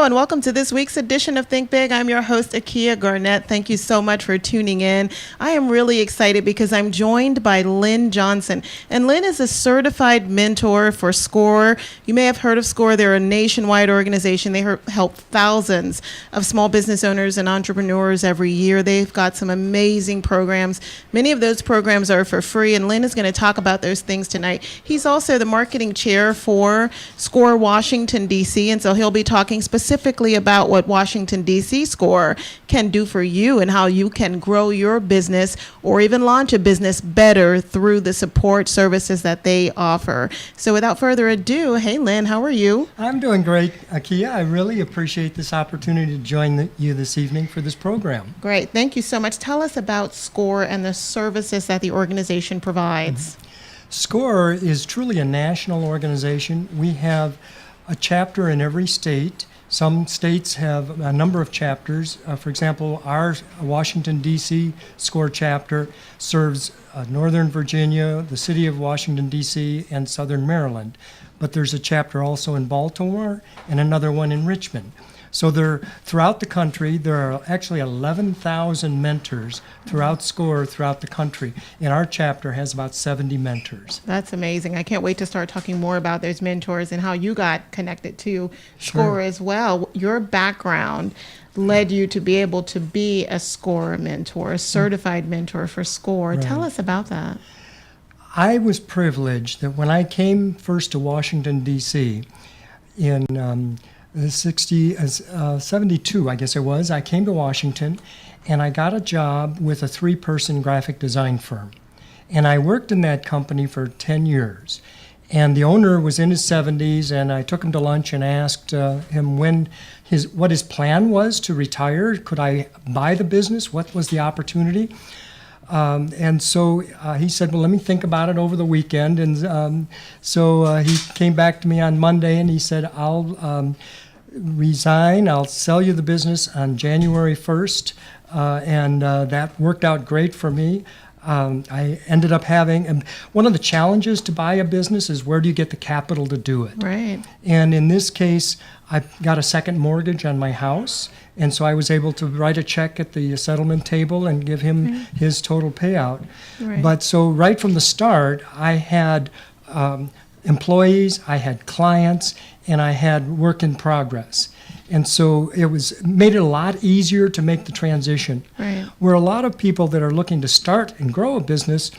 and welcome to this week's edition of Think Big. I'm your host, Akia Garnett. Thank you so much for tuning in. I am really excited because I'm joined by Len Johnson. And Len is a certified mentor for SCORE. You may have heard of SCORE. They're a nationwide organization. They help thousands of small business owners and entrepreneurs every year. They've got some amazing programs. Many of those programs are for free, and Len is going to talk about those things tonight. He's also the marketing chair for SCORE Washington, D.C., and so he'll be talking specifically about what Washington, D.C. SCORE can do for you and how you can grow your business or even launch a business better through the support services that they offer. So without further ado, hey, Len, how are you? I'm doing great, Akia. I really appreciate this opportunity to join you this evening for this program. Great. Thank you so much. Tell us about SCORE and the services that the organization provides. SCORE is truly a national organization. We have a chapter in every state. Some states have a number of chapters. For example, our Washington, D.C. SCORE chapter serves Northern Virginia, the city of Washington, D.C., and Southern Maryland. But there's a chapter also in Baltimore and another one in Richmond. So throughout the country, there are actually 11,000 mentors throughout SCORE throughout the country. And our chapter has about 70 mentors. That's amazing. I can't wait to start talking more about those mentors and how you got connected to SCORE as well. Your background led you to be able to be a SCORE mentor, a certified mentor for SCORE. Right. Tell us about that. I was privileged that when I came first to Washington, D.C. in 72, I guess it was, I came to Washington and I got a job with a 3-person graphic design firm. And I worked in that company for 10 years. And the owner was in his 70s, and I took him to lunch and asked him what his plan was to retire. Could I buy the business? What was the opportunity? And so he said, well, let me think about it over the weekend. And so he came back to me on Monday and he said, I'll resign. I'll sell you the business on January 1st. And that worked out great for me. I ended up having, one of the challenges to buy a business is where do you get the capital to do it? Right. And in this case, I got a second mortgage on my house. And so I was able to write a check at the settlement table and give him his total payout. Right. But so right from the start, I had employees, I had clients, and I had work in progress. And so it made it a lot easier to make the transition. Right. Where a lot of people that are looking to start and grow a business,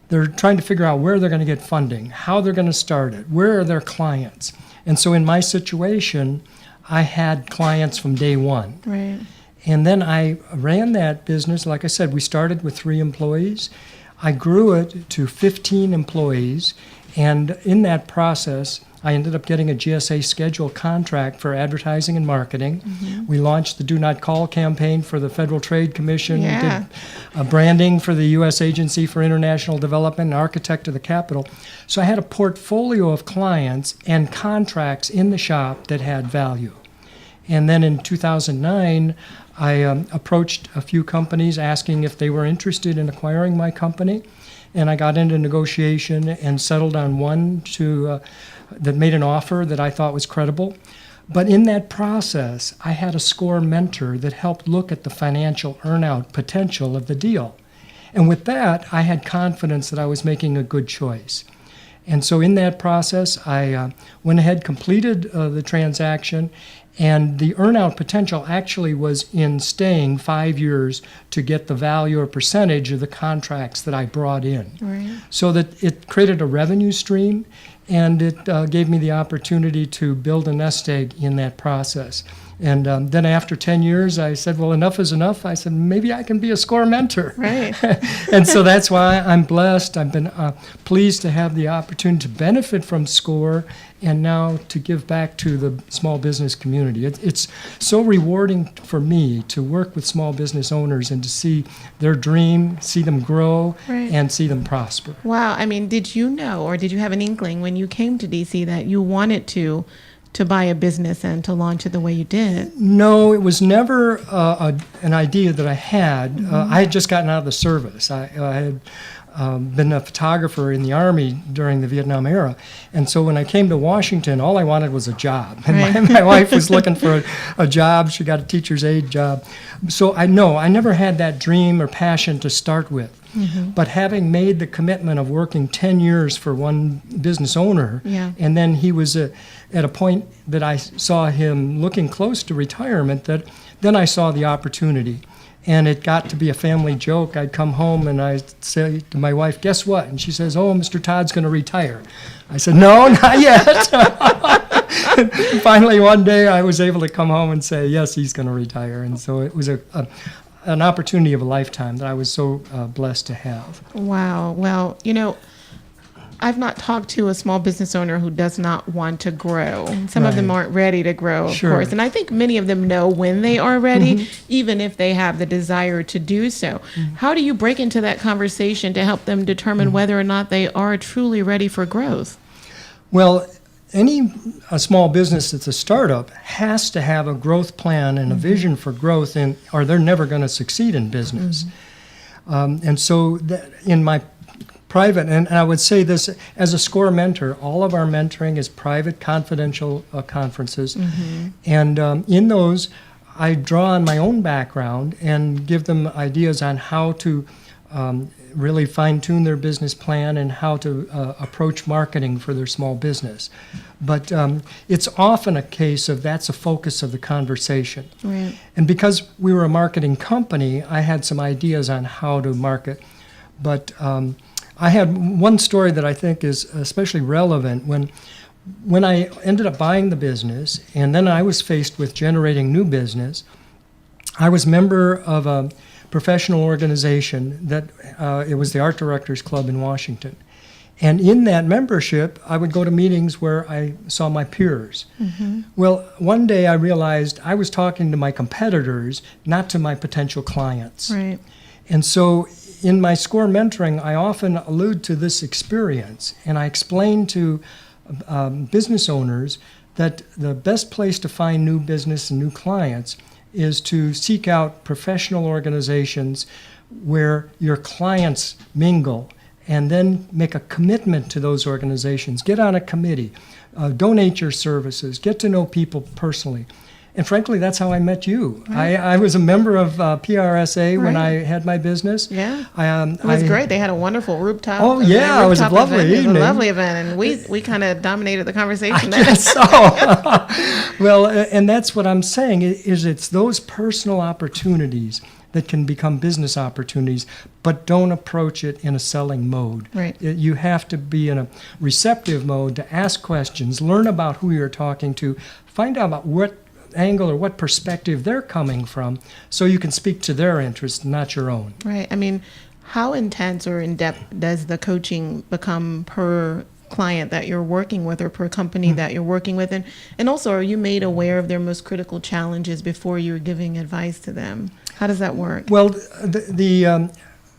they're trying to figure out where they're going to get funding, how they're going to start it, where are their clients. And so in my situation, I had clients from day one. Right. And then I ran that business. Like I said, we started with 3 employees. I grew it to 15 employees. And in that process, I ended up getting a GSA schedule contract for advertising and marketing. Mm-hmm. We launched the Do Not Call campaign for the Federal Trade Commission. Yeah. We did branding for the U.S. Agency for International Development and Architect of the Capitol. So I had a portfolio of clients and contracts in the shop that had value. And then in 2009, I approached a few companies asking if they were interested in acquiring my company. And I got into negotiation and settled on one that made an offer that I thought was credible. But in that process, I had a SCORE mentor that helped look at the financial earnout potential of the deal. And with that, I had confidence that I was making a good choice. And so in that process, I went ahead, completed the transaction, and the earnout potential actually was in staying 5 years to get the value or percentage of the contracts that I brought in. Right. So that it created a revenue stream, and it gave me the opportunity to build a nest egg in that process. And then after 10 years, I said, well, enough is enough. I said, maybe I can be a SCORE mentor. Right. And so that's why I'm blessed. I've been pleased to have the opportunity to benefit from SCORE and now to give back to the small business community. It's so rewarding for me to work with small business owners and to see their dream, see them grow, right, and see them prosper. Wow. I mean, did you know, or did you have an inkling when you came to D.C. that you wanted to buy a business and to launch it the way you did? No, it was never an idea that I had. Mm-hmm. I had just gotten out of the service. I had been a photographer in the Army during the Vietnam era. And so when I came to Washington, all I wanted was a job. And my wife was looking for a job. She got a teacher's aide job. So I never had that dream or passion to start with. But having made the commitment of working 10 years for one business owner, and then he was at a point that I saw him looking close to retirement, that then I saw the opportunity. And it got to be a family joke. I'd come home and I'd say to my wife, guess what? And she says, oh, Mr. Todd's going to retire. I said, no, not yet. Finally, one day I was able to come home and say, yes, he's going to retire. And so it was an opportunity of a lifetime that I was so blessed to have. Wow. Well, I've not talked to a small business owner who does not want to grow. Some of them aren't ready to grow, of course. And I think many of them know when they are ready, even if they have the desire to do so. How do you break into that conversation to help them determine whether or not they are truly ready for growth? Well, a small business that's a startup has to have a growth plan and a vision for growth, or they're never going to succeed in business. And so in my private, and I would say this as a SCORE mentor, all of our mentoring is private, confidential conferences. And in those, I draw on my own background and give them ideas on how to really fine-tune their business plan and how to approach marketing for their small business. But it's often a case of that's a focus of the conversation. And because we were a marketing company, I had some ideas on how to market. But I had one story that I think is especially relevant. When I ended up buying the business, and then I was faced with generating new business, I was member of a professional organization that it was the Art Directors Club in Washington. And in that membership, I would go to meetings where I saw my peers. Well, one day I realized I was talking to my competitors, not to my potential clients. And so in my SCORE mentoring, I often allude to this experience, and I explain to business owners that the best place to find new business and new clients is to seek out professional organizations where your clients mingle, and then make a commitment to those organizations. Get on a committee, donate your services, get to know people personally. And frankly, that's how I met you. I was a member of PRSA when I had my business. It was great. They had a wonderful rooftop. Oh, yeah, it was a lovely evening. It was a lovely event, and we kind of dominated the conversation. I guess so. Well, and that's what I'm saying, is it's those personal opportunities that can become business opportunities, but don't approach it in a selling mode. You have to be in a receptive mode to ask questions, learn about who you're talking to, find out about what angle or what perspective they're coming from, so you can speak to their interests, not your own. I mean, how intense or in-depth does the coaching become per client that you're working with, or per company that you're working with? And also, are you made aware of their most critical challenges before you're giving advice to them? How does that work? Well, the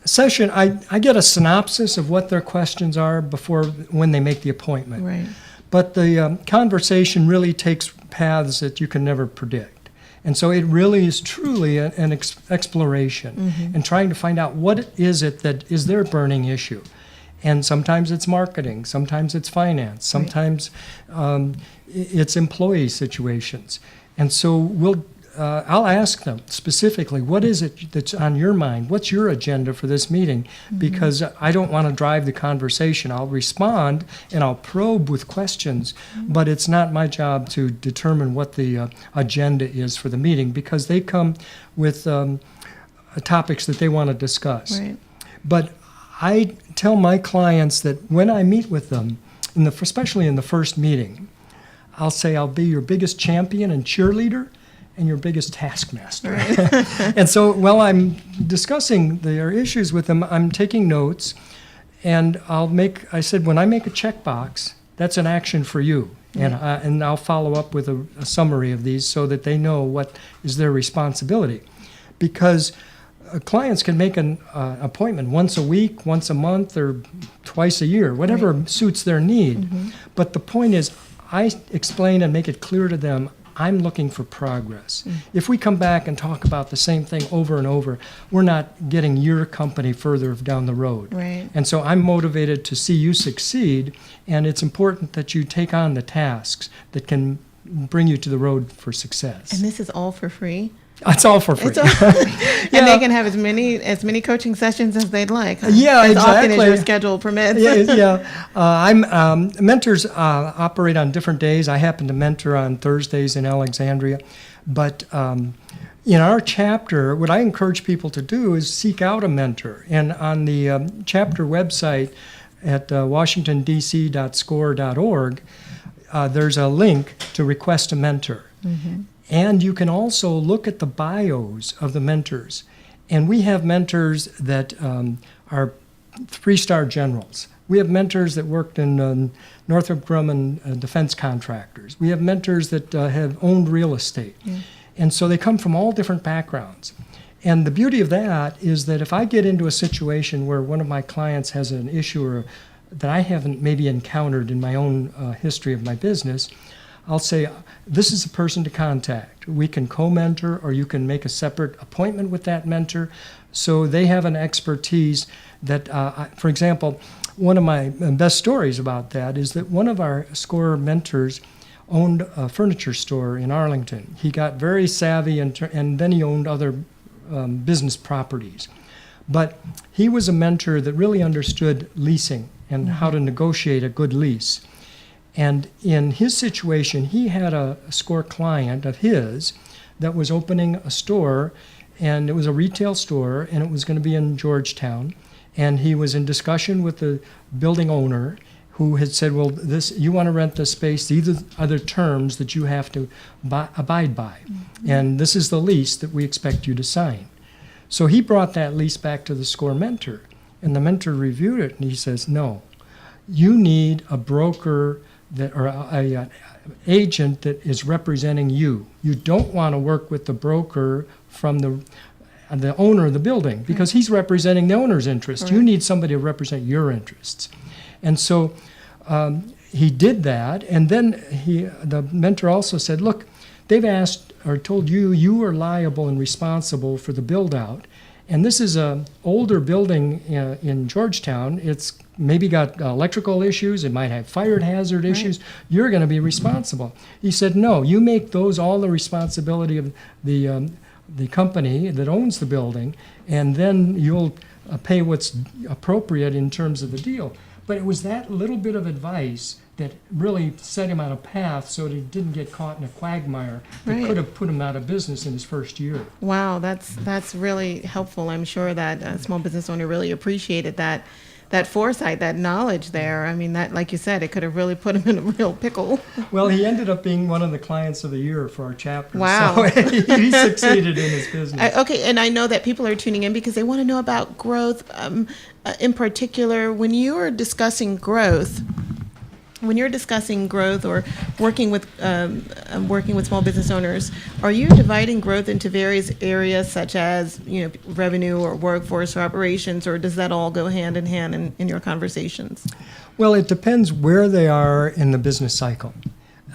session, I get a synopsis of what their questions are when they make the appointment. But the conversation really takes paths that you can never predict. And so it really is truly an exploration and trying to find out what is it that is their burning issue. And sometimes it's marketing, sometimes it's finance, sometimes it's employee situations. And so I'll ask them specifically, what is it that's on your mind? What's your agenda for this meeting? Because I don't want to drive the conversation. I'll respond and I'll probe with questions, but it's not my job to determine what the agenda is for the meeting, because they come with topics that they want to discuss. But I tell my clients that when I meet with them, especially in the first meeting, I'll say I'll be your biggest champion and cheerleader and your biggest taskmaster. And so while I'm discussing their issues with them, I'm taking notes, and I said, when I make a checkbox, that's an action for you. And I'll follow up with a summary of these so that they know what is their responsibility. Because clients can make an appointment once a week, once a month, or twice a year, whatever suits their need. But the point is, I explain and make it clear to them, I'm looking for progress. If we come back and talk about the same thing over and over, we're not getting your company further down the road. Right. And so I'm motivated to see you succeed, and it's important that you take on the tasks that can bring you to the road for success. And this is all for free? It's all for free. And they can have as many coaching sessions as they'd like. Yeah, as exactly. often as your schedule permits. Mentors operate on different days. I happen to mentor on Thursdays in Alexandria, but in our chapter, what I encourage people to do is seek out a mentor. And on the chapter website at washingtondc.score.org, there's a link to request a mentor. Mm-hmm. And you can also look at the bios of the mentors. And we have mentors that are 3-star generals. We have mentors that worked in Northrop Grumman defense contractors. We have mentors that have owned real estate. Yeah. And so they come from all different backgrounds. And the beauty of that is that if I get into a situation where one of my clients has an issue or that I haven't maybe encountered in my own history of my business, I'll say, this is the person to contact. We can co-mentor, or you can make a separate appointment with that mentor. So they have an expertise that, for example, one of my best stories about that is that one of our SCORE mentors owned a furniture store in Arlington. He got very savvy, and then he owned other business properties. But he was a mentor that really understood leasing and how to negotiate a good lease. And in his situation, he had a SCORE client of his that was opening a store, and it was a retail store, and it was going to be in Georgetown. And he was in discussion with the building owner, who had said, well, you want to rent the space, these are other terms that you have to abide by. Mm-hmm. And this is the lease that we expect you to sign. So he brought that lease back to the SCORE mentor, and the mentor reviewed it, and he says, no, you need a broker or a agent that is representing you. You don't want to work with the broker from the owner of the building, because he's representing the owner's interest. Right. You need somebody to represent your interests. And so he did that, and then the mentor also said, look, they've asked or told you are liable and responsible for the build-out, and this is an older building in Georgetown. It's maybe got electrical issues. It might have fire hazard issues. Right. You're going to be responsible. He said, no, you make those all the responsibility of the company that owns the building, and then you'll pay what's appropriate in terms of the deal. But it was that little bit of advice that really set him on a path so that he didn't get caught in a quagmire that could have put him out of business in his first year. Wow, that's really helpful. I'm sure that a small business owner really appreciated that foresight, that knowledge there. I mean, that, like you said, it could have really put him in a real pickle. Well, he ended up being one of the clients of the year for our chapter. Wow. So he succeeded in his business. Okay, and I know that people are tuning in because they want to know about growth. In particular, when you're discussing growth or working with small business owners, are you dividing growth into various areas such as revenue or workforce or operations, or does that all go hand in hand in your conversations? Well, it depends where they are in the business cycle.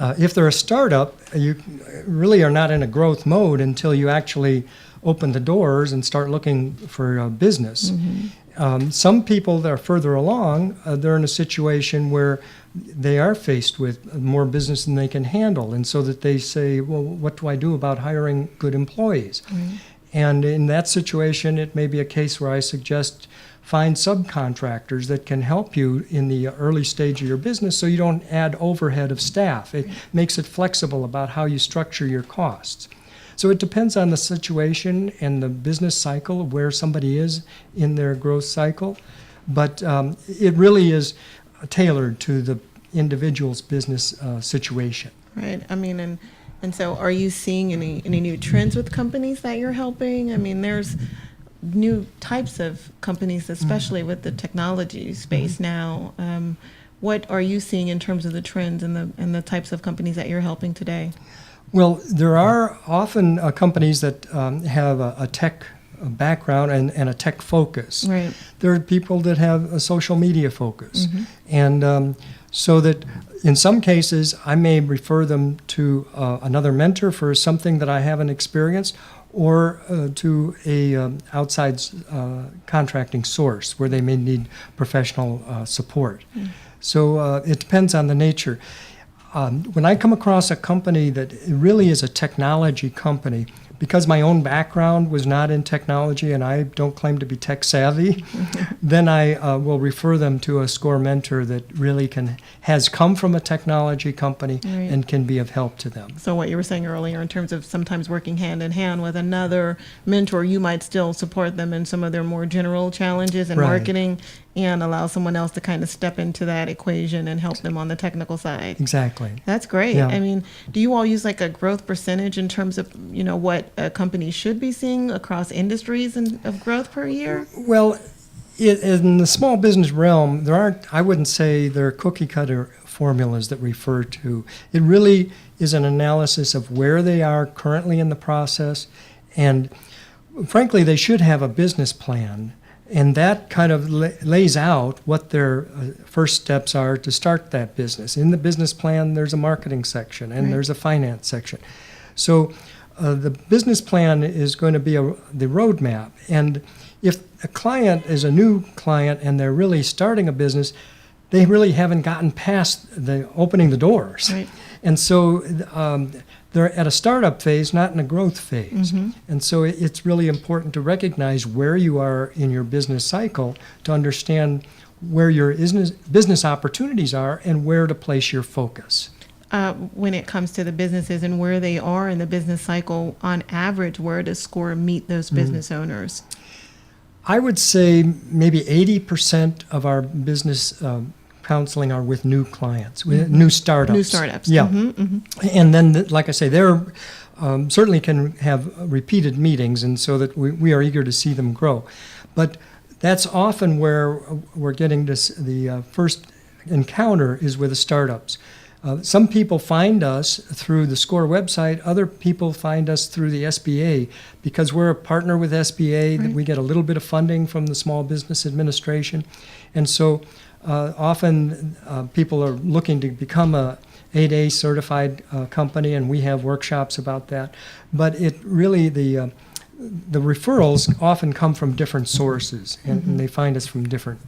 If they're a startup, you really are not in a growth mode until you actually open the doors and start looking for business. Mm-hmm. Some people that are further along, they're in a situation where they are faced with more business than they can handle, and so that they say, well, what do I do about hiring good employees? Mm-hmm. And in that situation, it may be a case where I suggest find subcontractors that can help you in the early stage of your business so you don't add overhead of staff. It makes it flexible about how you structure your costs. So it depends on the situation and the business cycle of where somebody is in their growth cycle, but it really is tailored to the individual's business situation. Right. I mean, and so are you seeing any new trends with companies that you're helping? I mean, there's new types of companies, especially with the technology space now. What are you seeing in terms of the trends and the types of companies that you're helping today? Well, there are often companies that have a tech background and a tech focus. Right. There are people that have a social media focus. Mm-hmm. And so that In some cases, I may refer them to another mentor for something that I haven't experienced, or to a outside contracting source where they may need professional support. So it depends on the nature. When I come across a company that really is a technology company, because my own background was not in technology and I don't claim to be tech savvy, then I will refer them to a SCORE mentor that really has come from a technology company and can be of help to them. So what you were saying earlier in terms of sometimes working hand in hand with another mentor, you might still support them in some of their more general challenges in marketing and allow someone else to kind of step into that equation and help them on the technical side. Exactly. That's great. Yeah. I mean, do you all use like a growth percentage in terms of, what a company should be seeing across industries of growth per year? Well, in the small business realm, I wouldn't say there are cookie cutter formulas that refer to. It really is an analysis of where they are currently in the process, and frankly, they should have a business plan. And that kind of lays out what their first steps are to start that business. In the business plan, there's a marketing section and there's a finance section. So the business plan is going to be the roadmap. And if a client is a new client and they're really starting a business, they really haven't gotten past the opening the doors. Right. And so they're at a startup phase, not in a growth phase. And so it's really important to recognize where you are in your business cycle to understand where your business opportunities are and where to place your focus. When it comes to the businesses and where they are in the business cycle, on average, where does SCORE meet those business owners? I would say maybe 80% of our business counseling are with new clients, with new startups. New startups. Yeah. And then, like I say, they're certainly can have repeated meetings, and so that we are eager to see them grow. But that's often where we're getting this, the first encounter is with the startups. Some people find us through the SCORE website. Other people find us through the SBA because we're a partner with SBA. That we get a little bit of funding from the Small Business Administration. And so often people are looking to become a 8A certified company, and we have workshops about that. But it really, the referrals often come from different sources, and they find us from different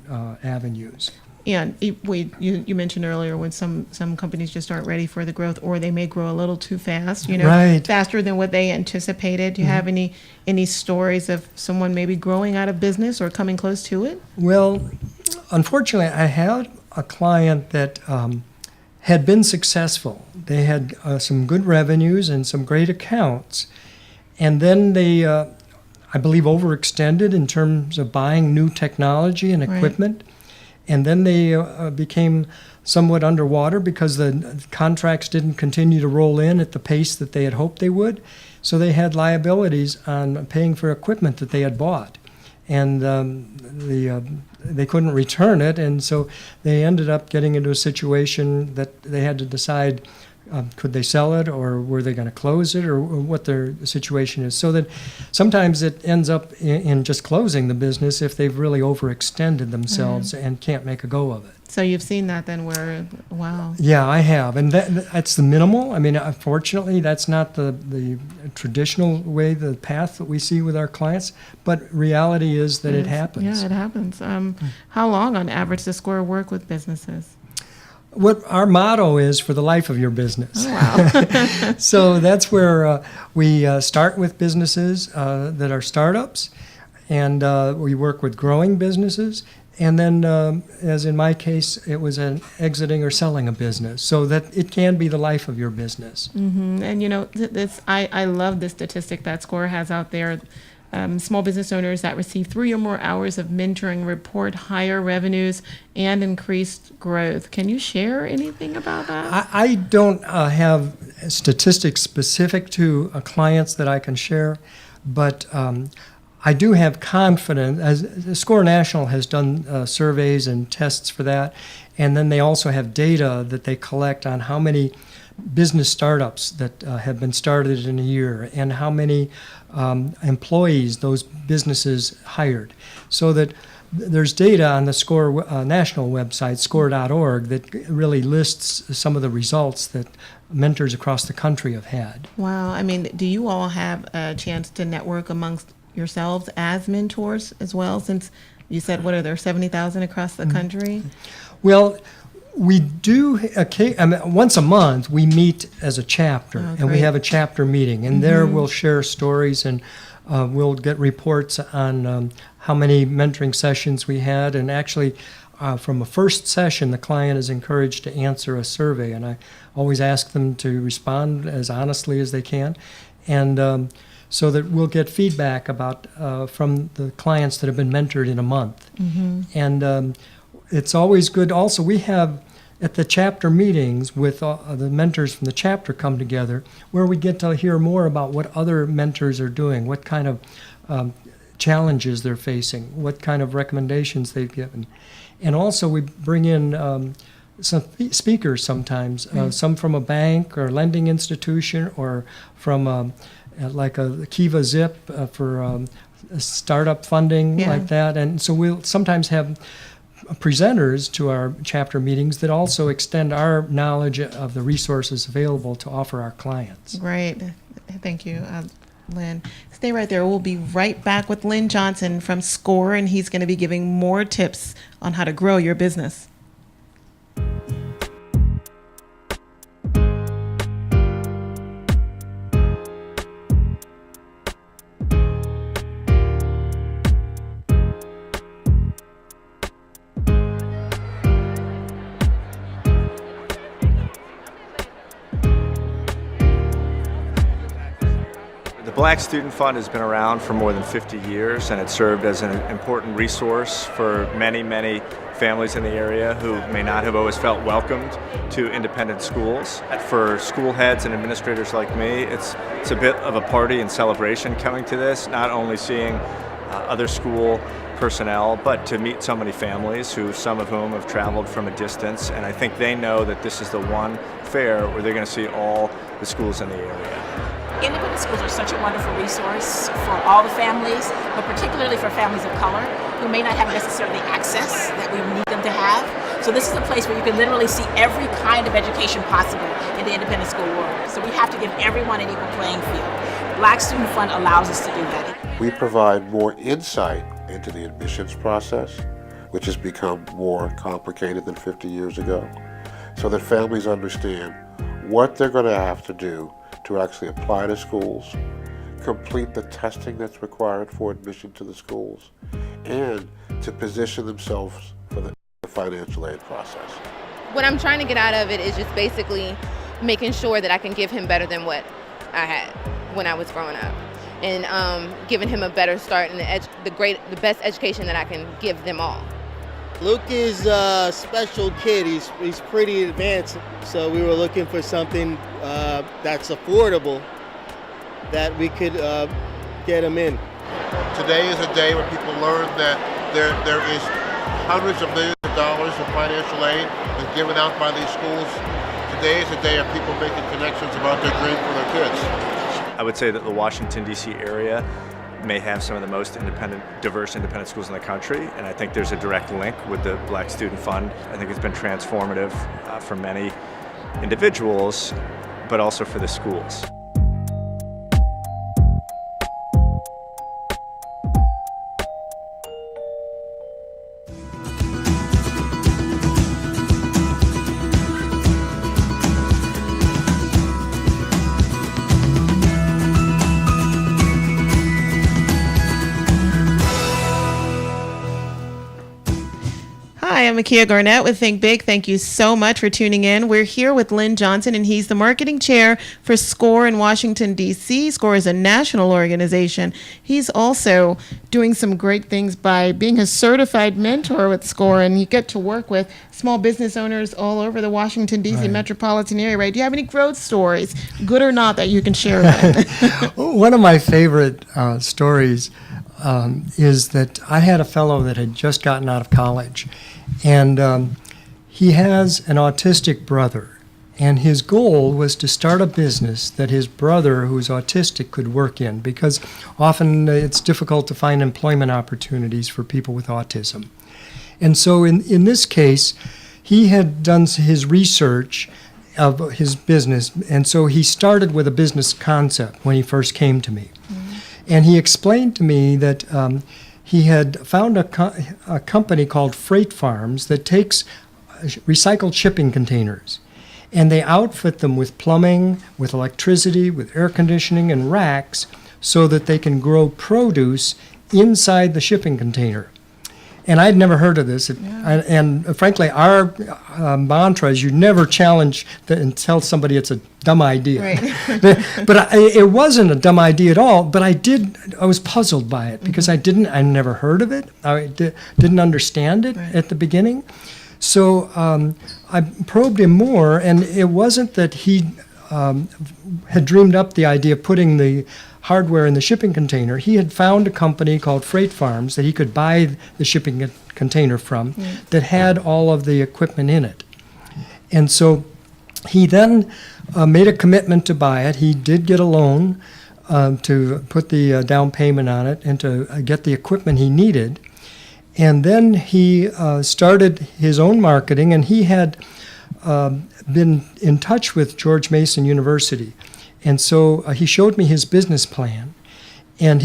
avenues. And you mentioned earlier when some companies just aren't ready for the growth, or they may grow a little too fast, faster than what they anticipated. Do you have any stories of someone maybe growing out of business or coming close to it? Well, unfortunately, I had a client that had been successful. They had some good revenues and some great accounts, and then they, I believe, overextended in terms of buying new technology and equipment. And then they became somewhat underwater because the contracts didn't continue to roll in at the pace that they had hoped they would. So they had liabilities on paying for equipment that they had bought. And they couldn't return it, and so they ended up getting into a situation that they had to decide, could they sell it, or were they going to close it, or what their situation is. So that sometimes it ends up in just closing the business if they've really overextended themselves and can't make a go of it. So you've seen that then where, wow. Yeah, I have. And that's the minimal. I mean, unfortunately, that's not the traditional way, the path that we see with our clients. But reality is that it happens. Yeah, it happens. How long on average does SCORE work with businesses? What our motto is for the life of your business. Oh, wow. So that's where we start with businesses that are startups, and we work with growing businesses. And then, as in my case, it was an exiting or selling a business, so that it can be the life of your business. And I love the statistic that SCORE has out there. Small business owners that receive 3 or more hours of mentoring report higher revenues and increased growth. Can you share anything about that? I don't have statistics specific to clients that I can share, but I do have confidence, as SCORE National has done surveys and tests for that, and then they also have data that they collect on how many business startups that have been started in a year and how many employees those businesses hired. So that there's data on the SCORE national website, score.org, that really lists some of the results that mentors across the country have had. Wow. I mean, do you all have a chance to network amongst yourselves as mentors as well? Since you said, what are there, 70,000 across the country? Well, we do, once a month, we meet as a chapter, and we have a chapter meeting, and there we'll share stories, and we'll get reports on how many mentoring sessions we had, and actually, from a first session, the client is encouraged to answer a survey, and I always ask them to respond as honestly as they can, and so that we'll get feedback about from the clients that have been mentored in a month. And it's always good. Also, we have at the chapter meetings with the mentors from the chapter come together, where we get to hear more about what other mentors are doing, what kind of challenges they're facing, what kind of recommendations they've given. And also we bring in some speakers sometimes, some from a bank or lending institution, or from like a Kiva Zip for startup funding, like that. And so we'll sometimes have presenters to our chapter meetings that also extend our knowledge of the resources available to offer our clients. Great. Thank you, Len. Stay right there. We'll be right back with Len Johnson from SCORE, and he's going to be giving more tips on how to grow your business. The Black Student Fund has been around for more than 50 years, and it served as an important resource for many, many families in the area who may not have always felt welcomed to independent schools. For school heads and administrators like me, it's a bit of a party and celebration coming to this, not only seeing other school personnel, but to meet so many families, some of whom have traveled from a distance, and I think they know that this is the one fair where they're going to see all the schools in the area. Independent schools are such a wonderful resource for all the families, but particularly for families of color who may not have necessarily access that we need them to have. So this is a place where you can literally see every kind of education possible in the independent school world. So we have to give everyone an equal playing field. Black Student Fund allows us to do that. We provide more insight into the admissions process, which has become more complicated than 50 years ago, so that families understand what they're going to have to do to actually apply to schools, complete the testing that's required for admission to the schools, and to position themselves for the financial aid process. What I'm trying to get out of it is just basically making sure that I can give him better than what I had when I was growing up, and giving him a better start and the best education that I can give them all. Luke is a special kid. He's pretty advanced, so we were looking for something that's affordable that we could get him in. Today is a day when people learn that there is hundreds of millions of dollars of financial aid that's given out by these schools. Today is a day of people making connections about their dream for their kids. I would say that the Washington, D.C. area may have some of the most diverse independent schools in the country, and I think there's a direct link with the Black Student Fund. I think it's been transformative for many individuals, but also for the schools. Hi, I'm Akia Garnett with ThinkBIG. Thank you so much for tuning in. We're here with Len Johnson, and he's the marketing chair for SCORE in Washington, D.C. SCORE is a national organization. He's also doing some great things by being a certified mentor with SCORE, and you get to work with small business owners all over the Washington, D.C. metropolitan area, right? Do you have any growth stories, good or not, that you can share with? One of my favorite stories is that I had a fellow that had just gotten out of college, and he has an autistic brother, And his goal was to start a business that his brother, who's autistic, could work in, because often it's difficult to find employment opportunities for people with autism. And so in this case, he had done his research of his business, and so he started with a business concept when he first came to me. And he explained to me that he had found a company called Freight Farms that takes recycled shipping containers, and they outfit them with plumbing, with electricity, with air conditioning, and racks so that they can grow produce inside the shipping container. And I'd never heard of this. And frankly, our mantra is you never challenge and tell somebody it's a dumb idea. Right. But it wasn't a dumb idea at all, but I was puzzled by it because I never heard of it. I didn't understand it at the beginning. So I probed him more, and it wasn't that he had dreamed up the idea of putting the hardware in the shipping container. He had found a company called Freight Farms that he could buy the shipping container from that had all of the equipment in it. And so he then made a commitment to buy it. He did get a loan to put the down payment on it and to get the equipment he needed. And then he started his own marketing, and he had been in touch with George Mason University. And so he showed me his business plan, and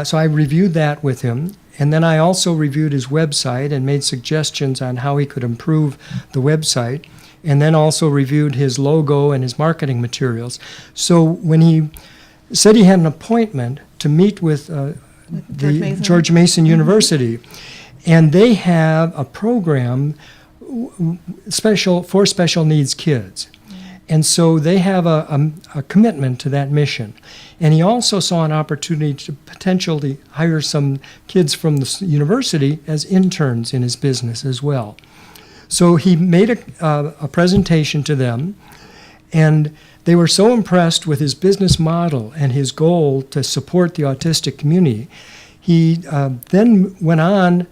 so I reviewed that with him. And then I also reviewed his website and made suggestions on how he could improve the website, and then also reviewed his logo and his marketing materials. So when he said he had an appointment to meet with George Mason University, and they have a program for special needs kids. And so they have a commitment to that mission. And he also saw an opportunity to potentially hire some kids from the university as interns in his business as well. So he made a presentation to them, and they were so impressed with his business model and his goal to support the autistic community. He then went on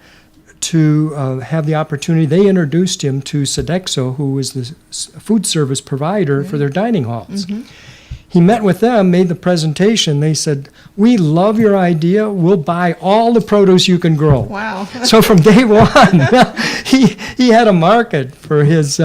to have the opportunity. They introduced him to Sodexo, who was the food service provider for their dining halls. He met with them, made the presentation. They said, "We love your idea. We'll buy all the produce you can grow." Wow. So from day one, he had a market for his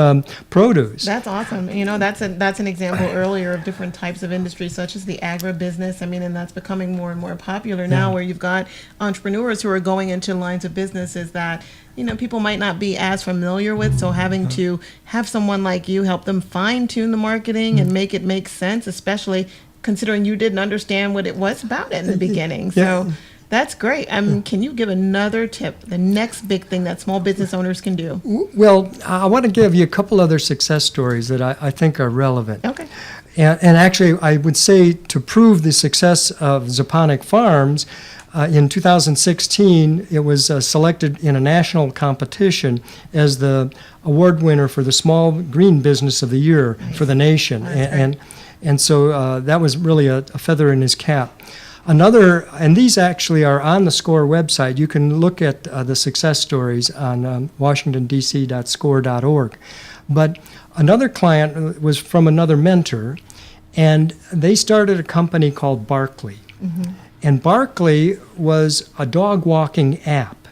produce. That's awesome. You know, that's an example earlier of different types of industries, such as the agribusiness. I mean, and that's becoming more and more popular now, where you've got entrepreneurs who are going into lines of businesses that, you know, people might not be as familiar with. So having to have someone like you help them fine tune the marketing and make it make sense, especially considering you didn't understand what it was about in the beginning. So that's great. Can you give another tip, the next big thing that small business owners can do? Well, I want to give you a couple other success stories that I think are relevant. Okay. And actually, I would say to prove the success of Zaponic Farms, in 2016, it was selected in a national competition as the award winner for the Small Green Business of the Year for the nation. And so that was really a feather in his cap. Another, and these actually are on the SCORE website. You can look at the success stories on washingtondc.score.org. But another client was from another mentor, and they started a company called Barkley. And Barkley was a dog walking app.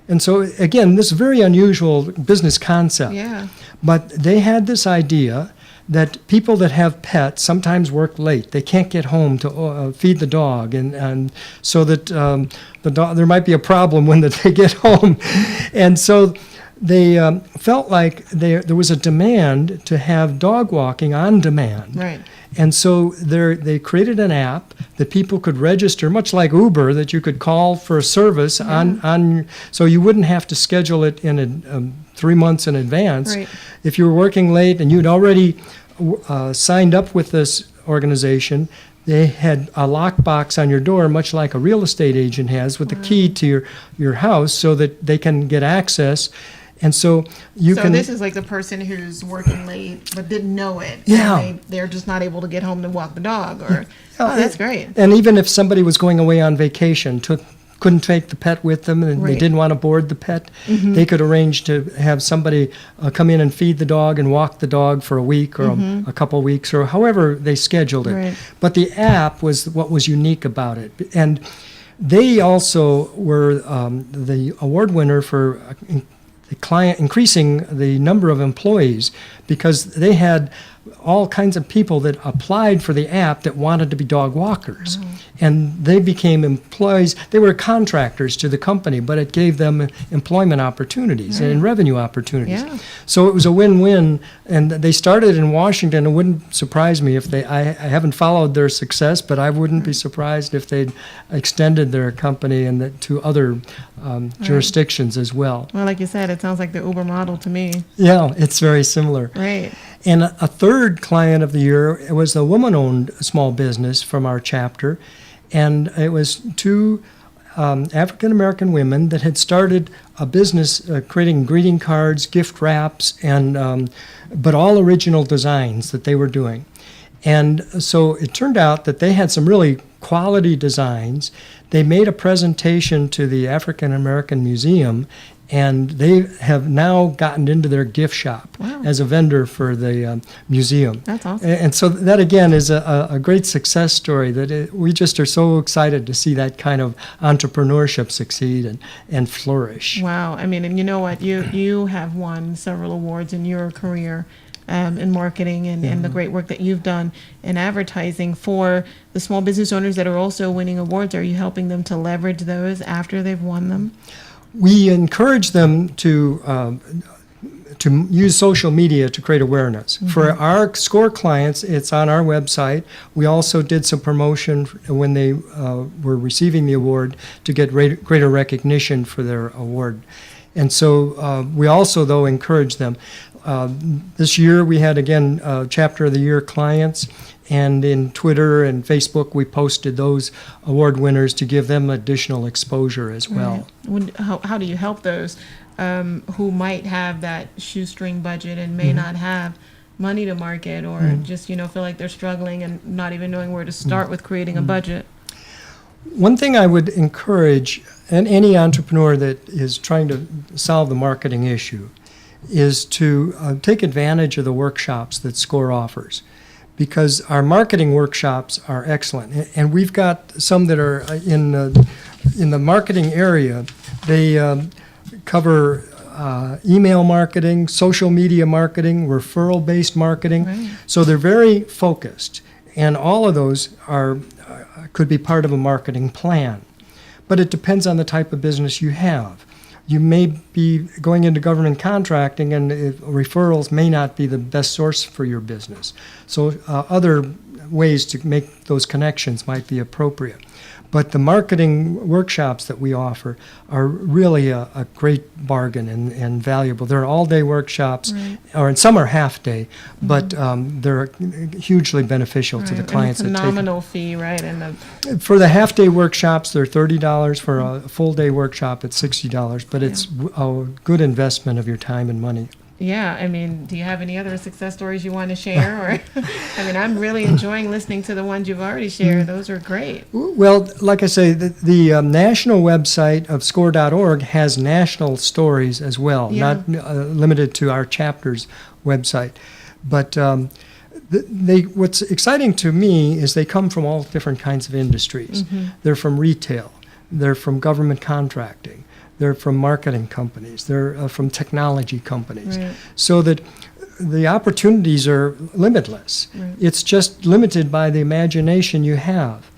And so, again, this very unusual business concept. Yeah. But they had this idea that people that have pets sometimes work late. They can't get home to feed the dog, and so that the dog, there might be a problem when they get home. And so they felt like there was a demand to have dog walking on demand. Right. And so they created an app that people could register, much like Uber, that you could call for a service on so you wouldn't have to schedule it in 3 months in advance. Right. If you were working late and you'd already signed up with this organization, they had a lockbox on your door, much like a real estate agent has, with the key to your house so that they can get access. And so you can. So this is like the person who's working late but didn't know it. Yeah. And they're just not able to get home to walk the dog. Or that's great. And even if somebody was going away on vacation, couldn't take the pet with them and they Right. didn't want to board the pet, they could arrange to have somebody come in and feed the dog and walk the dog for a week or a couple weeks or however they scheduled it. Right. But the app was what was unique about it. And they also were the award winner for the client increasing the number of employees because they had all kinds of people that applied for the app that wanted to be dog walkers. And they became employees. They were contractors to the company, but it gave them employment opportunities and revenue opportunities. Yeah. So it was a win-win. And they started in Washington. It wouldn't surprise me if I haven't followed their success, but I wouldn't be surprised if they'd extended their company to other jurisdictions as well. Well, like you said, it sounds like the Uber model to me. Yeah, it's very similar. Right. And a third client of the year was a woman-owned small business from our chapter, and it was two African-American women that had started a business creating greeting cards, gift wraps, and but all original designs that they were doing. And so it turned out that they had some really quality designs. They made a presentation to the African American Museum, and they have now gotten into their gift shop as a vendor for the museum. That's awesome. And so that, again, is a great success story that we just are so excited to see that kind of entrepreneurship succeed and flourish. Wow. I mean, and you know what? You have won several awards in your career in marketing and the great work that you've done in advertising for the small business owners that are also winning awards. Are you helping them to leverage those after they've won them? We encourage them to use social media to create awareness. For our SCORE clients, it's on our website. We also did some promotion when they were receiving the award to get greater recognition for their award. And so we also, though, encourage them. This year we had, again, Chapter of the Year clients, and in Twitter and Facebook we posted those award winners to give them additional exposure as well. Right. How do you help those who might have that shoestring budget and may not have money to market or just feel like they're struggling and not even knowing where to start with creating a budget? One thing I would encourage any entrepreneur that is trying to solve the marketing issue is to take advantage of the workshops that SCORE offers, because our marketing workshops are excellent. And we've got some that are in the marketing area. They cover email marketing, social media marketing, referral-based marketing. Right. So they're very focused. And all of those could be part of a marketing plan. But it depends on the type of business you have. You may be going into government contracting, and referrals may not be the best source for your business. So other ways to make those connections might be appropriate. But the marketing workshops that we offer are really a great bargain and valuable. They're all-day workshops, or some are half-day, but they're hugely beneficial to the clients and that a take nominal fee, right? And For the half-day workshops, they're $30. For a full-day workshop, it's $60. But it's a good investment of your time and money. yeah, I mean, do you have any other success stories you want to share? Or, I mean, I'm really enjoying listening to the ones you've already shared. Those are great. Well, like I say, the national website of score.org has national stories as well, not limited to our chapter's website. But what's exciting to me is they come from all different kinds of industries. They're from retail. They're from government contracting. They're from marketing companies. They're from technology companies. Right. So that the opportunities are limitless. Right. It's just limited by the imagination you have.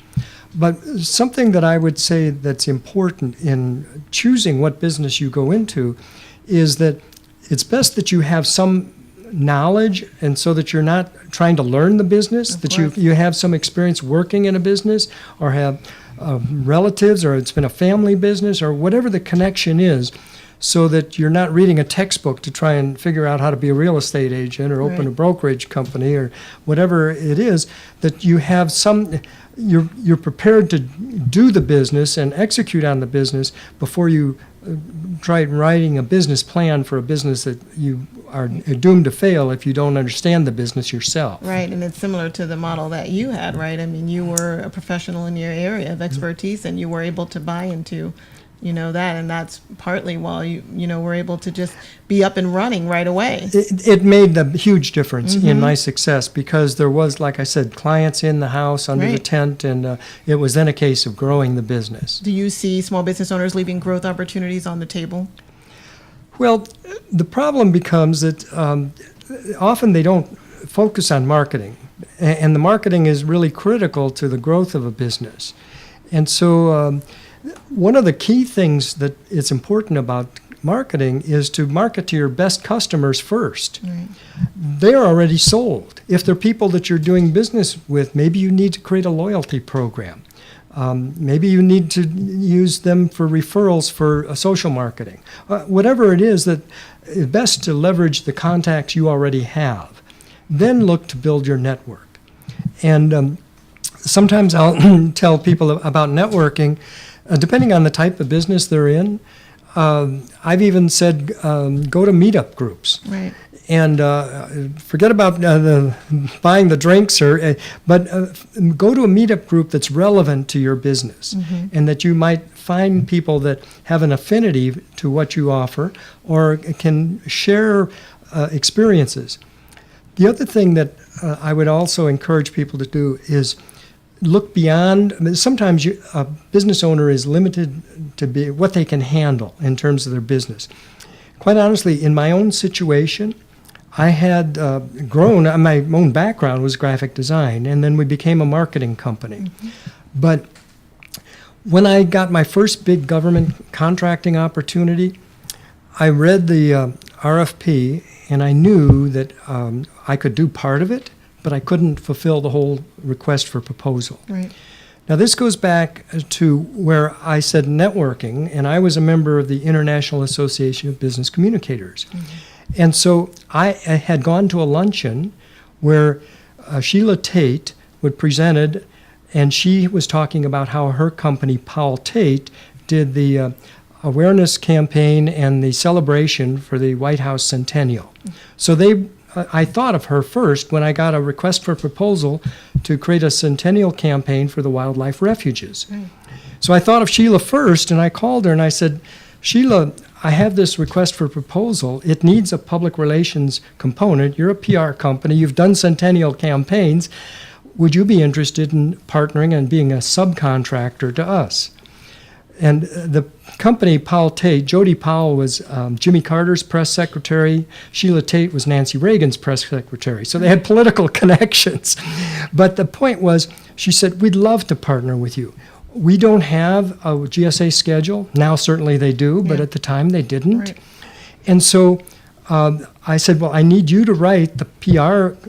But something that I would say that's important in choosing what business you go into is that it's best that you have some knowledge, and so that you're not trying to learn the business, that you have some experience working in a business, or have relatives, or it's been a family business, or whatever the connection is, so that you're not reading a textbook to try and figure out how to be a real estate agent or open a brokerage company or whatever it is, that you have you're prepared to do the business and execute on the business before you try writing a business plan for a business that you are doomed to fail if you don't understand the business yourself. Right, and it's similar to the model that you had, right? I mean, you were a professional in your area of expertise, and you were able to buy into, that, and that's partly why you were able to just be up and running right away. It made a huge difference in my success, because there was, like I said, clients in the house under the tent, and it was then a case of growing the business. Do you see small business owners leaving growth opportunities on the table? Well, the problem becomes that often they don't focus on marketing, and the marketing is really critical to the growth of a business. And so one of the key things that is important about marketing is to market to your best customers first. Right. They're already sold. If they're people that you're doing business with, maybe you need to create a loyalty program. Maybe you need to use them for referrals for social marketing. Whatever it is, that it's best to leverage the contacts you already have. Then look to build your network. And sometimes I'll tell people about networking, depending on the type of business they're in. I've even said go to meetup groups. Right. And forget about buying the drinks, but go to a meetup group that's relevant to your business, and that you might find people that have an affinity to what you offer or can share experiences. The other thing that I would also encourage people to do is look beyond. Sometimes a business owner is limited to what they can handle in terms of their business. Quite honestly, in my own situation, I had grown, my own background was graphic design, and then we became a marketing company. But when I got my first big government contracting opportunity, I read the RFP, and I knew that I could do part of it, but I couldn't fulfill the whole request for proposal. Right. Now, this goes back to where I said networking, and I was a member of the International Association of Business Communicators. And so I had gone to a luncheon where Sheila Tate would presented, and she was talking about how her company, Powell Tate, did the awareness campaign and the celebration for the White House Centennial. So I thought of her first when I got a request for proposal to create a centennial campaign for the wildlife refuges. So I thought of Sheila first, and I called her and I said, Sheila, I have this request for proposal. It needs a public relations component. You're a PR company. You've done centennial campaigns. Would you be interested in partnering and being a subcontractor to us? And the company, Powell Tate, Jody Powell was Jimmy Carter's press secretary. Sheila Tate was Nancy Reagan's press secretary. So they had political connections. But the point was, she said, we'd love to partner with you. We don't have a GSA schedule. Now certainly they do, but at the time they didn't. Right. And so I said, well, I need you to write the PR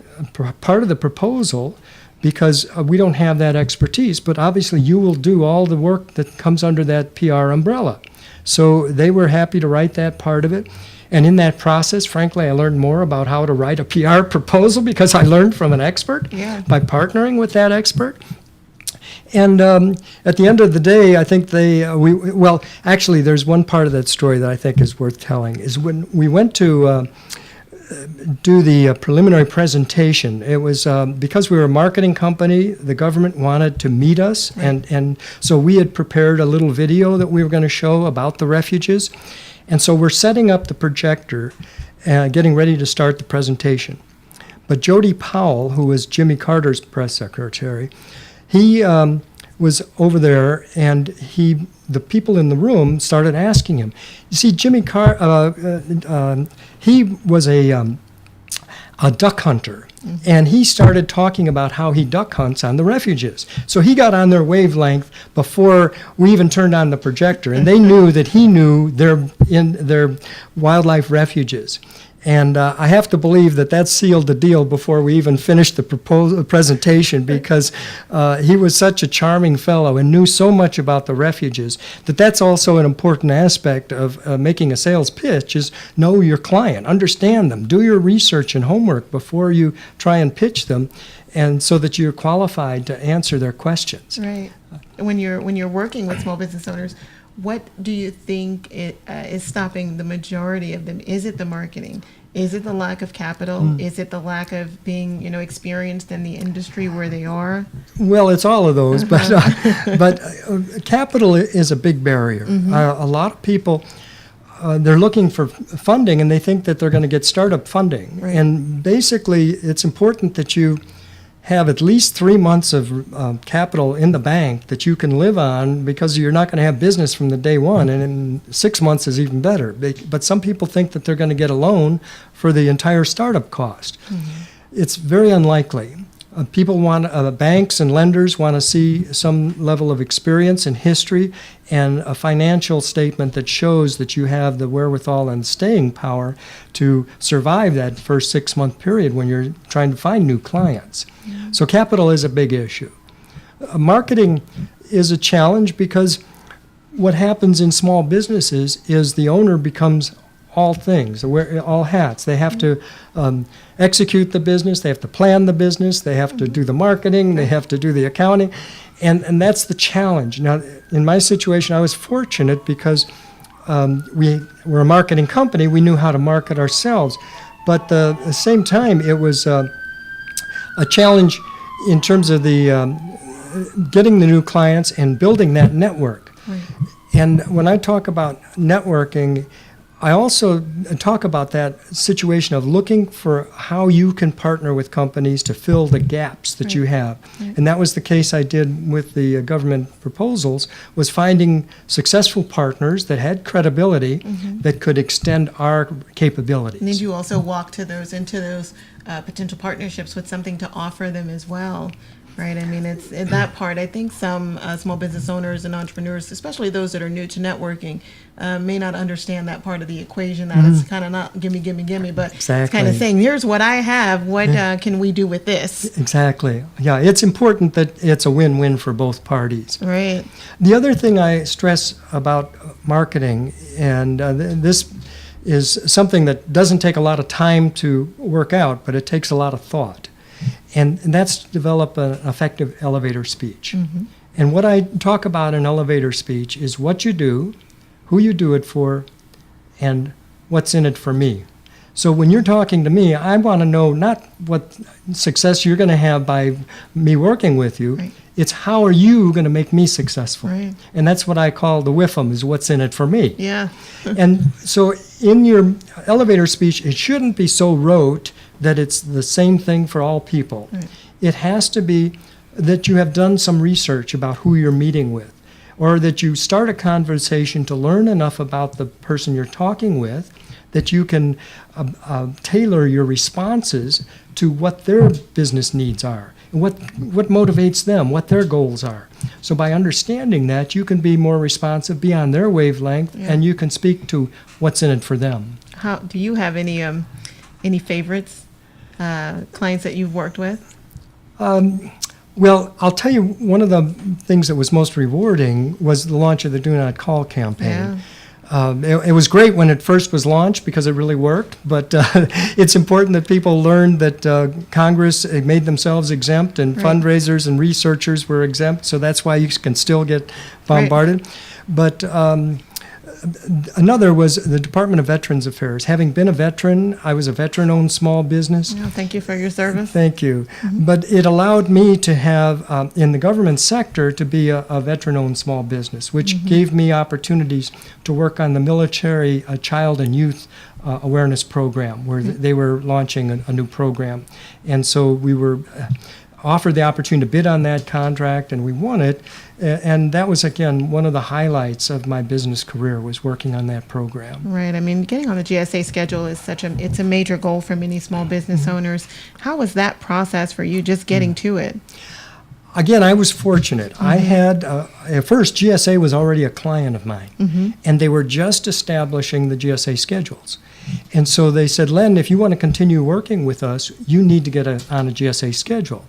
part of the proposal, because we don't have that expertise, but obviously you will do all the work that comes under that PR umbrella. So they were happy to write that part of it. And in that process, frankly, I learned more about how to write a PR proposal because I learned from an expert by partnering with that expert. And at the end of the day, I think actually, there's one part of that story that I think is worth telling, is when we went to do the preliminary presentation. It was because we were a marketing company, the government wanted to meet us, and so we had prepared a little video that we were going to show about the refuges. And so we're setting up the projector, getting ready to start the presentation. But Jody Powell, who was Jimmy Carter's press secretary, he was over there, and the people in the room started asking him. You see, Jimmy he was a duck hunter, and he started talking about how he duck hunts on the refuges. So he got on their wavelength before we even turned on the projector, and they knew that he knew their wildlife refuges. And I have to believe that sealed the deal before we even finished the presentation, because he was such a charming fellow and knew so much about the refuges that's also an important aspect of making a sales pitch, is know your client, understand them, do your research and homework before you try and pitch them, and so that you're qualified to answer their questions. Right. When you're working with small business owners, what do you think is stopping the majority of them? Is it the marketing? Is it the lack of capital? Is it the lack of being, experienced in the industry where they are? Well, it's all of those, but capital is a big barrier. A lot of people, they're looking for funding, and they think that they're going to get startup funding. Right. And basically, it's important that you have at least 3 months of capital in the bank that you can live on, because you're not going to have business from the day one, and in 6 months is even better. But some people think that they're going to get a loan for the entire startup cost. It's very unlikely. People want, banks and lenders want to see some level of experience and history and a financial statement that shows that you have the wherewithal and staying power to survive that first 6-month period when you're trying to find new clients. So capital is a big issue. Marketing is a challenge, because what happens in small businesses is the owner becomes all things, all hats. They have to execute the business, they have to plan the business, they have to do the marketing, they have to do the accounting, and that's the challenge. Now, in my situation, I was fortunate because we were a marketing company. We knew how to market ourselves, but at the same time, it was a challenge in terms of the getting the new clients and building that network. Right. And when I talk about networking, I also talk about that situation of looking for how you can partner with companies to fill the gaps that you have. And that was the case I did with the government proposals, was finding successful partners that had credibility that could extend our capabilities. And did you also walk into those potential partnerships with something to offer them as well? Right. I mean, it's in that part. I think some small business owners and entrepreneurs, especially those that are new to networking, may not understand that part of the equation. That it's kind of not gimme, but it's kind of saying, here's what I have. What can we do with this? Exactly. Yeah, it's important that it's a win-win for both parties. Right. The other thing I stress about marketing, and this is something that doesn't take a lot of time to work out, but it takes a lot of thought. And that's to develop an effective elevator speech. And what I talk about in elevator speech is what you do, who you do it for, and what's in it for me. So when you're talking to me, I want to know not what success you're going to have by me working with you. Right. It's how are you going to make me successful. Right. And that's what I call the WIFM, is what's in it for me. Yeah. And so in your elevator speech, it shouldn't be so rote that it's the same thing for all people. Right. It has to be that you have done some research about who you're meeting with, or that you start a conversation to learn enough about the person you're talking with that you can tailor your responses to what their business needs are, and what motivates them, what their goals are. So by understanding that, you can be more responsive, be on their wavelength, and you can speak to what's in it for them. How do you have any favorites, clients that you've worked with? Well, I'll tell you, one of the things that was most rewarding was the launch of the Do Not Call campaign. It was great when it first was launched because it really worked, but it's important that people learn that Congress made themselves exempt, and fundraisers and researchers were exempt, so that's why you can still get bombarded. But another was the Department of Veterans Affairs. Having been a veteran, I was a veteran-owned small business. Oh, thank you for your service. Thank you. But it allowed me to have, in the government sector, to be a veteran-owned small business, which gave me opportunities to work on the military child and youth awareness program, where they were launching a new program. And so we were offered the opportunity to bid on that contract, and we won it. And that was, again, one of the highlights of my business career, was working on that program. Right. I mean, getting on the GSA schedule is it's a major goal for many small business owners. How was that process for you, just getting to it? Again, I was fortunate. I had, at first, GSA was already a client of mine, and they were just establishing the GSA schedules. And so they said, Len, if you want to continue working with us, you need to get on a GSA schedule.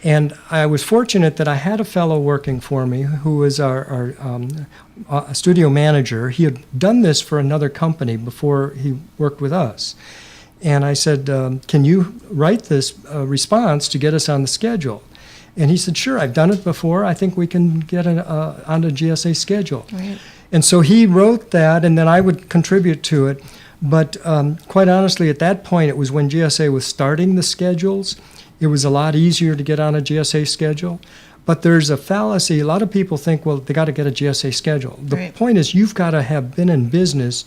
And I was fortunate that I had a fellow working for me who was our studio manager. He had done this for another company before he worked with us. And I said, can you write this response to get us on the schedule? And he said, sure, I've done it before. I think we can get on a GSA schedule. Right. And so he wrote that, and then I would contribute to it. But quite honestly, at that point, it was when GSA was starting the schedules. It was a lot easier to get on a GSA schedule. But there's a fallacy. A lot of people think, well, they got to get a GSA schedule. The Right. point is, you've got to have been in business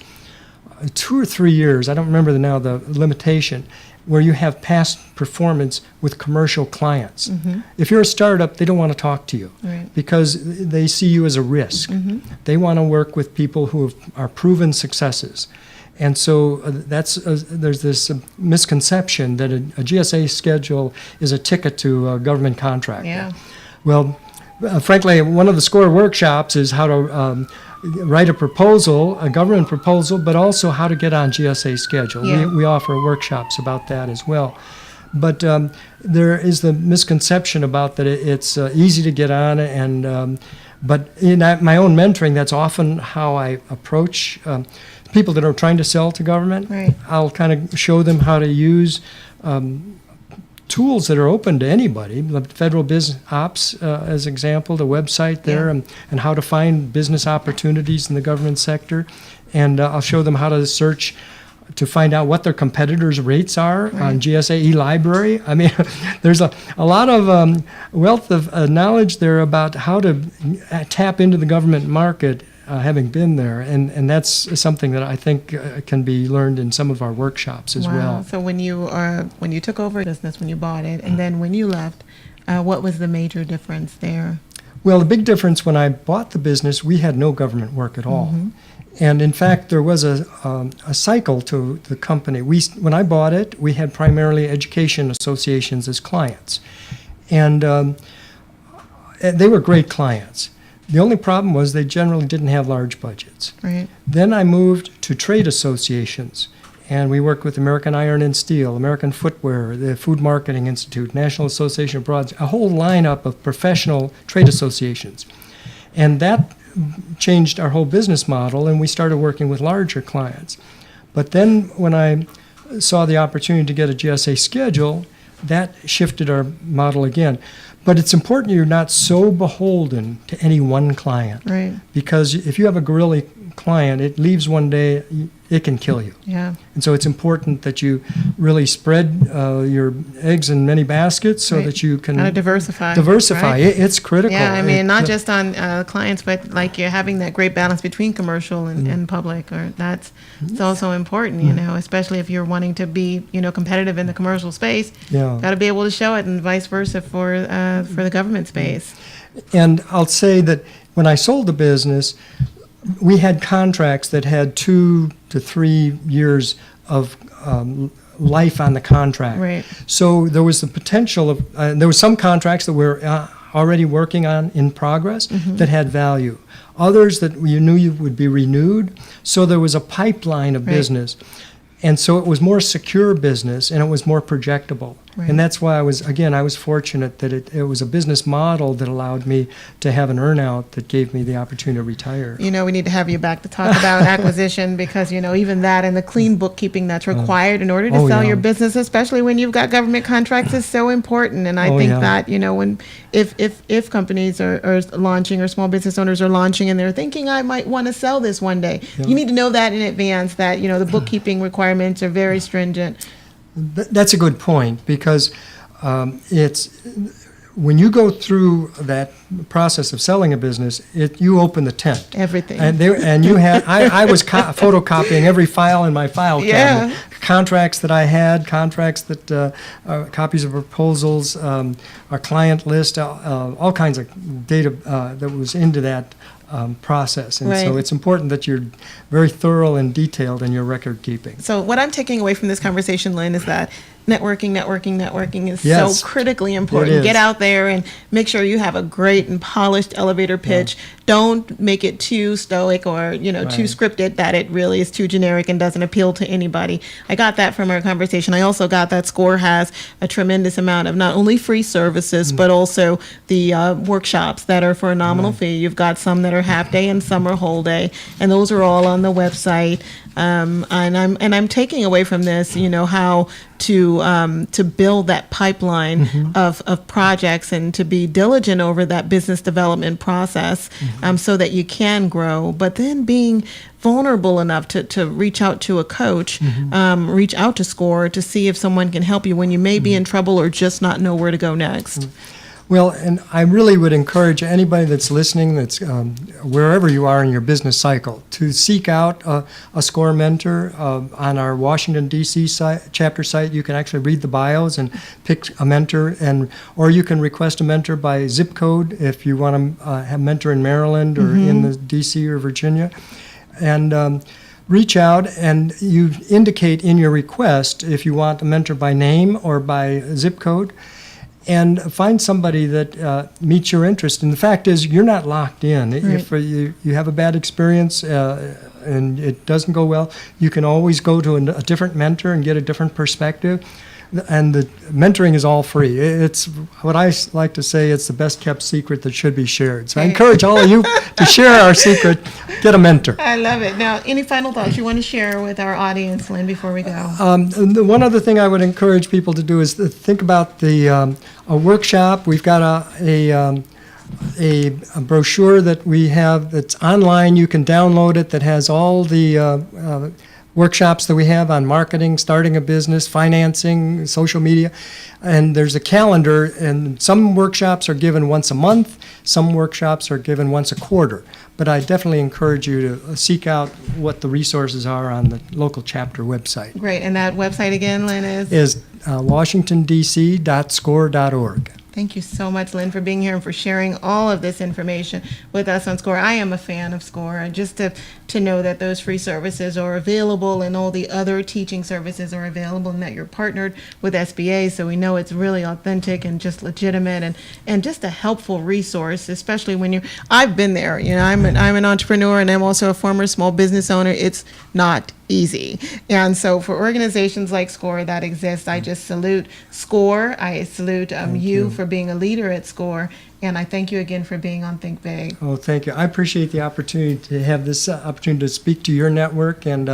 2 or 3 years. I don't remember now the limitation, where you have past performance with commercial clients. If you're a startup, they don't want to talk to you Right. because they see you as a risk. They want to work with people who are proven successes. And so there's this misconception that a GSA schedule is a ticket to a government contract. Yeah. Well, frankly, one of the SCORE workshops is how to write a proposal, a government proposal, but also how to get on GSA schedule. Yeah. We offer workshops about that as well. But there is the misconception about that it's easy to get on, and but in my own mentoring, that's often how I approach people that are trying to sell to government. Right. I'll kind of show them how to use tools that are open to anybody, the Federal Business Ops, as example, the website there, Yeah. and how to find business opportunities in the government sector. And I'll show them how to search to find out what their competitors' rates are on GSA eLibrary. I mean, there's a lot of wealth of knowledge there about how to tap into the government market, having been there. And that's something that I think can be learned in some of our workshops as Wow. well. So when you took over business, when you bought it, and then when you left, what was the major difference there? Well, the big difference when I bought the business, we had no government work at all. And in fact, there was a cycle to the company. When I bought it, we had primarily education associations as clients. And they were great clients. The only problem was they generally didn't have large budgets. Right. Then I moved to trade associations. And we worked with American Iron and Steel, American Footwear, the Food Marketing Institute, National Association of Broads, a whole lineup of professional trade associations. And that changed our whole business model, and we started working with larger clients. But then when I saw the opportunity to get a GSA schedule, that shifted our model again. But it's important you're not so beholden to any one client. Right. Because if you have a guerrilla client, it leaves one day, it can kill you. Yeah. And so it's important that you really spread your eggs in many baskets so Right. that you can Kind of diversify. diversify. Right? It's critical. Yeah, I mean, not just on clients, but like you're having that great balance between commercial and public, or it's also important, you know, especially if you're wanting to be, competitive in the commercial space. Yeah. Got to be able to show it, and vice versa for the government space. And I'll say that when I sold the business, we had contracts that had 2 to 3 years of life on the contract. Right. So there was the potential of, there were some contracts that we're already working on in progress that had value. Others that you knew you would be renewed. So there was a pipeline of Right. business. And so it was more secure business, and it was more projectable. Right. And that's why I was fortunate that it was a business model that allowed me to have an earnout that gave me the opportunity to retire. We need to have you back to talk about acquisition, because, even that and the clean bookkeeping that's required in order to Oh, sell yeah. your business, especially when you've got government contracts, is so important. And I Oh, think yeah. that, if companies are launching, or small business owners are launching, and they're thinking, I might want to sell this one day, you need to know that in advance, that, the bookkeeping requirements are very stringent. That's a good point, because it's when you go through that process of selling a business, you open the tent. Everything. And you had I was photocopying every file in my file cabinet. Yeah. Contracts that I had, contracts that copies of proposals, our client list, all kinds of data that was into that process. And so Right. it's important that you're very thorough and detailed in your record keeping. So what I'm taking away from this conversation, Len, is that networking is Yes, so critically it important. is. Get out there and make sure you have a great and polished elevator pitch. Don't make it too stoic or, too Right. scripted that it really is too generic and doesn't appeal to anybody. I got that from our conversation. I also got that SCORE has a tremendous amount of not only free services, but also the workshops that are for a nominal fee. You've got some that are half day and some are whole day, and those are all on the website. And I'm taking away from this, how to build that pipeline of projects and to be diligent over that business development process, so that you can grow. But then being vulnerable enough to reach out to a coach, reach out to SCORE to see if someone can help you when you may be in trouble or just not know where to go next. Well, and I really would encourage anybody that's listening, that's wherever you are in your business cycle, to seek out a SCORE mentor. On our Washington, D.C. chapter site, you can actually read the bios and pick a mentor, or you can request a mentor by zip code if you want to have a mentor in Maryland or in the D.C. or Virginia. And reach out and you indicate in your request if you want a mentor by name or by zip code, and find somebody that meets your interest. And the fact is, you're not locked in. Right. If you have a bad experience and it doesn't go well, you can always go to a different mentor and get a different perspective. And the mentoring is all free. It's what I like to say, it's the best kept secret that should be shared. So I encourage all of you to share our secret, get a mentor. I love it. Now, any final thoughts you want to share with our audience, Len, before we go? The one other thing I would encourage people to do is to think about a workshop. We've got a brochure that we have that's online. You can download it, that has all the workshops that we have on marketing, starting a business, financing, social media. And there's a calendar, and some workshops are given once a month, some workshops are given once a quarter. But I definitely encourage you to seek out what the resources are on the local chapter website. Great. And that website again, Len, Is washingtondc.score.org. Thank you so much, Len, for being here and for sharing all of this information with us on SCORE. I am a fan of SCORE, and just to know that those free services are available and all the other teaching services are available, and that you're partnered with SBA, so we know it's really authentic and just legitimate and just a helpful resource, especially when I've been there. I'm an entrepreneur, and I'm also a former small business owner. It's not easy. And so for organizations like SCORE that exist, I just salute SCORE. I salute you for being a leader at SCORE. And I thank you again for being on Think Big. Oh, thank you. I appreciate the opportunity to have this opportunity to speak to your network. And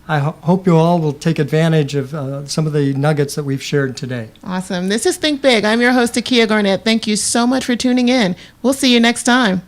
I hope you all will take advantage of some of the nuggets that we've shared today. Awesome. This is Think Big. I'm your host, Akia Garnett. Thank you so much for tuning in. We'll see you next time.